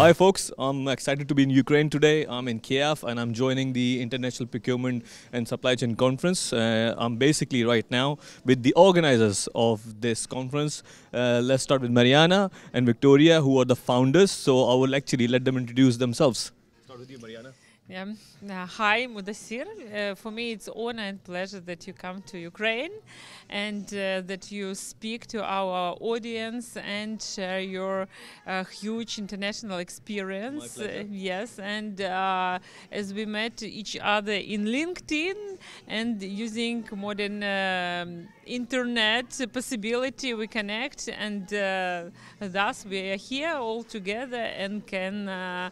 Hi folks, I'm excited to be in Ukraine today. I'm in Kiev and I'm joining the International Procurement and Supply Chain Conference. I'm basically right now with the organizers of this conference. Let's start with Maryna and Viktoriya, who are the founders. So I will actually let them introduce themselves. Start with you, Maryna. Yeah. Hi, Muddassir. For me, it's honor and pleasure that you come to Ukraine and that you speak to our audience and share your huge international experience. Yes, and as we met each other in LinkedIn and using modern internet possibility, we connect, and thus we are here all together and can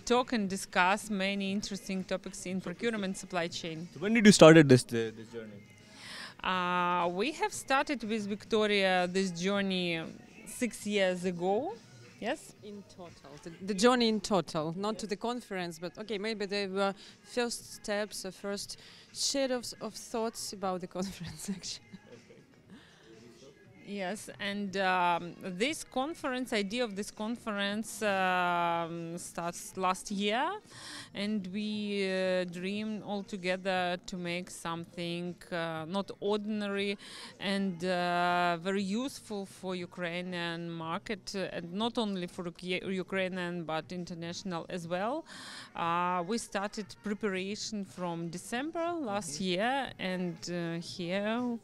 talk and discuss many interesting topics in procurement supply chain. So when did you start this journey? We have started with Viktoriya this journey 6 years ago. Yes? In total. The journey in total, not to the conference, but okay, maybe they were first steps, or first shade of thoughts about the conference actually. Yes, and this conference, idea of this conference starts last year, and we dream all together to make something not ordinary and very useful for Ukrainian market, and not only for Ukrainian but international as well. We started preparation from December last year, and here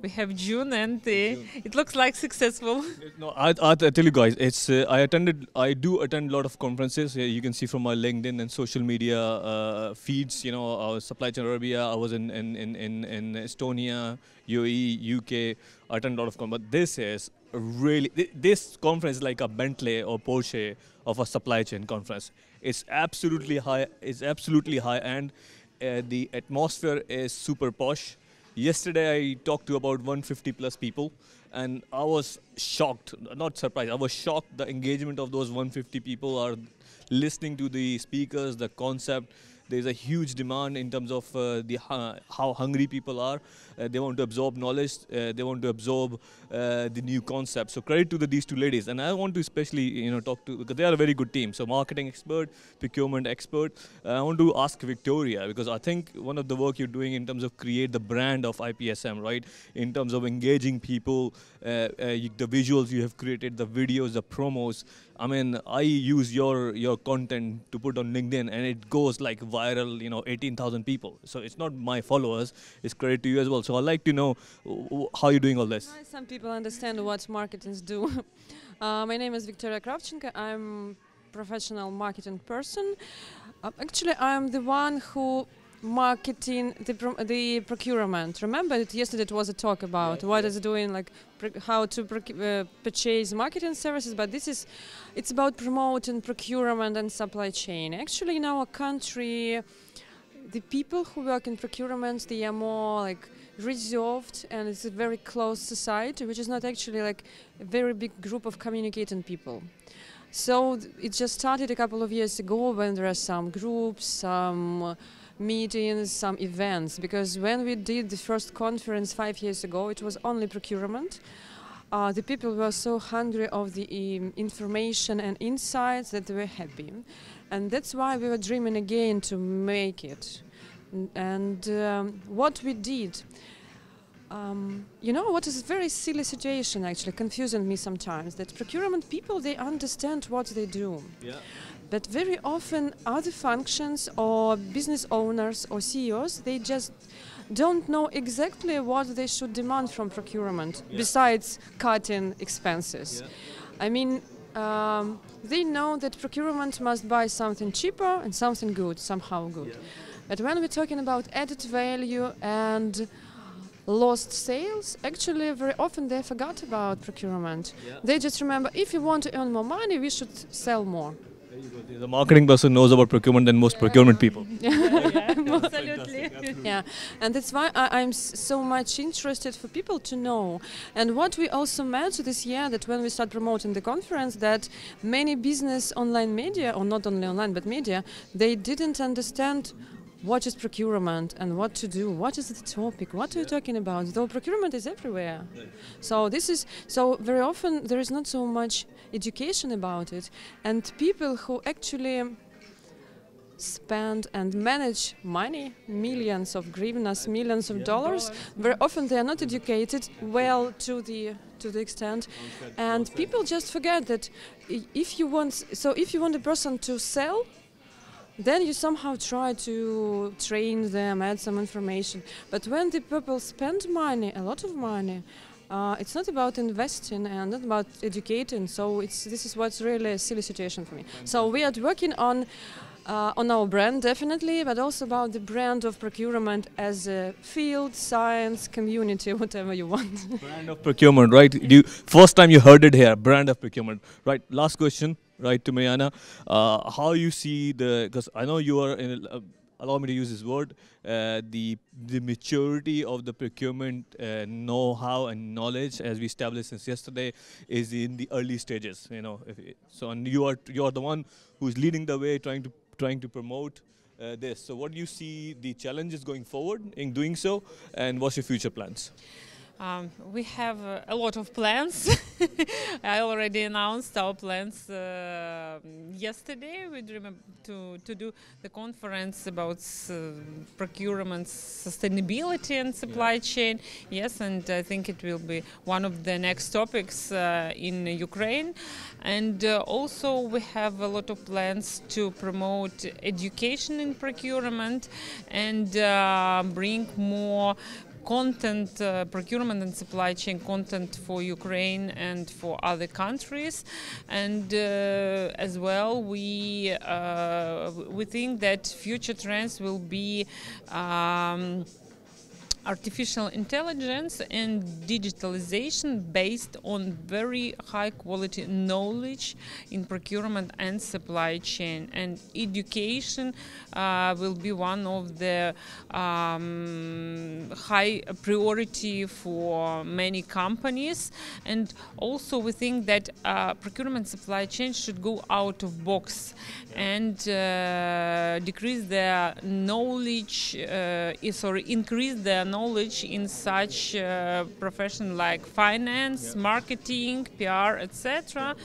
we have June, and it looks like successful. No, I tell you guys, it's I do attend a lot of conferences. You can see from my LinkedIn and social media feeds. You know, Supply Chain Arabia. I was in Estonia, UAE, UK. I attend a lot of conferences. But this is really this conference is like a Bentley or Porsche of a supply chain conference. It's absolutely high. It's absolutely high end. The atmosphere is super posh. Yesterday I talked to about 150 plus people, and I was shocked, not surprised, I was shocked the engagement of those 150 people are listening to the speakers, the concept. There's a huge demand in terms of how hungry people are. They want to absorb knowledge. They want to absorb the new concept. So credit to these two ladies. And I want to especially talk to, because they are a very good team. So marketing expert, procurement expert. I want to ask Viktoriya, because I think one of the work you're doing in terms of create the brand of IPSM, right? In terms of engaging people, the visuals you have created, the videos, the promos. I mean, I use your content to put on LinkedIn, and it goes like viral, 18,000 people. So it's not my followers, it's credit to you as well. So I'd like to know how you're doing all this. Some people understand what marketers do. My name is Viktoriya Kravchenko. I'm professional marketing person. Actually, I'm the one who marketing the procurement. Remember that yesterday it was a talk about what is doing, like how to purchase marketing services, but it's about promoting procurement and supply chain. Actually, in our country, the people who work in procurement, they are more like reserved, and it's a very close society, which is not actually like a very big group of communicating people. So it just started a couple of years ago when there are some groups, some meetings, some events, because when we did the first conference 5 years ago, it was only procurement. The people were so hungry of the information and insights that they were happy. And that's why we were dreaming again to make it. And what we did, what is a very silly situation, actually, confusing me sometimes, that procurement people, they understand what they do. Yeah. But very often other functions or business owners or CEOs, they just don't know exactly what they should demand from procurement, besides cutting expenses. Yeah. I mean, they know that procurement must buy something cheaper and something good, somehow good. Yeah. But when we're talking about added value and lost sales, actually very often they forgot about procurement. Yeah. They just remember, if you want to earn more money, we should sell more. The marketing person knows about procurement than most procurement people. Absolutely. Yeah, and that's why I'm so much interested for people to know. And what we also met this year, that when we start promoting the conference, that many business online media, or not only online but media, they didn't understand what is procurement and what to do, what is the topic, what are you talking about? Though procurement is everywhere. Right. So very often there is not so much education about it, and people who actually spend and manage money, millions of hryvnias, millions of dollars, very often they are not educated well to the extent, and people just forget that if you want a person to sell, then you somehow try to train them, add some information. But when the people spend money, a lot of money, it's not about investing and not about educating. So this is what's really a silly situation for me. So we are working on our brand, definitely, but also about the brand of procurement as a field, science, community, whatever you want. Brand of procurement, right? First time you heard it here, brand of procurement, right? Last question, right, to Maryna. How you see because I know you are allow me to use this word, the maturity of the procurement know-how and knowledge, as we established since yesterday, is in the early stages. You know, and you are the one who's leading the way, trying to promote this. So what do you see the challenges going forward in doing so, and what's your future plans? We have a lot of plans. I already announced our plans yesterday. We dream to do the conference about procurement, sustainability and supply chain. Yes, and I think it will be one of the next topics in Ukraine. And also we have a lot of plans to promote education in procurement and bring more content, procurement and supply chain content for Ukraine and for other countries, and as well we think that future trends will be artificial intelligence and digitalization based on very high quality knowledge in procurement and supply chain, and education will be one of the high priority for many companies. And also we think that procurement supply chain should go out of box and decrease their knowledge, increase their knowledge in such profession like finance, marketing, PR, etc.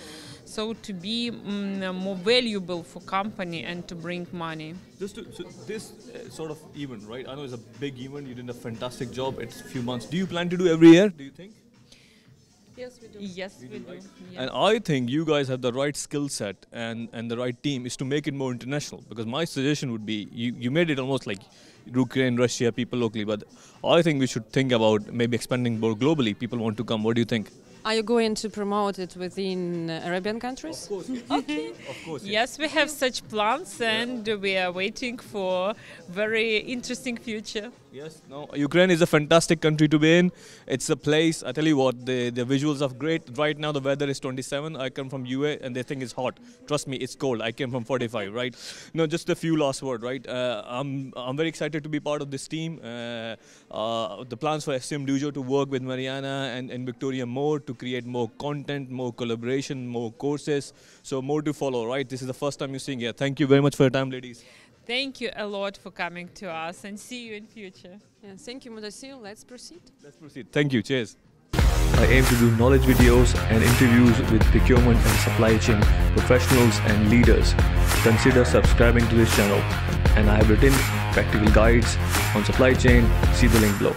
So to be more valuable for company and to bring money. So this sort of event, right? I know it's a big event. You did a fantastic job. It's a few months. Do you plan to do every year? Do you think? Yes, we do. Yes, we do. Right? Yeah. And I think you guys have the right skill set and the right team is to make it more international. Because my suggestion would be, you made it almost like Ukraine, Russia, people locally, but I think we should think about maybe expanding more globally. People want to come. What do you think? Are you going to promote it within Arabian countries? Of course. Okay. Of course. Yes, we have such plans, and we are waiting for very interesting future. Yes, no, Ukraine is a fantastic country to be in. It's a place, I tell you what, the visuals are great. Right now the weather is 27. I come from UA and they think it's hot. Trust me, it's cold. I came from 45, right? No, just a few last words, right? I'm very excited to be part of this team. The plans for SCMDOJO to work with Maryna and Viktoriya more to create more content, more collaboration, more courses. So more to follow, right? This is the first time you're seeing here. Thank you very much for your time, ladies. Thank you a lot for coming to us, and see you in future. Yeah, thank you, Muddassir. Let's proceed. Let's proceed. Thank you. Cheers. I aim to do knowledge videos and interviews with procurement and supply chain professionals and leaders. Consider subscribing to this channel. And I have written practical guides on supply chain. See the link below.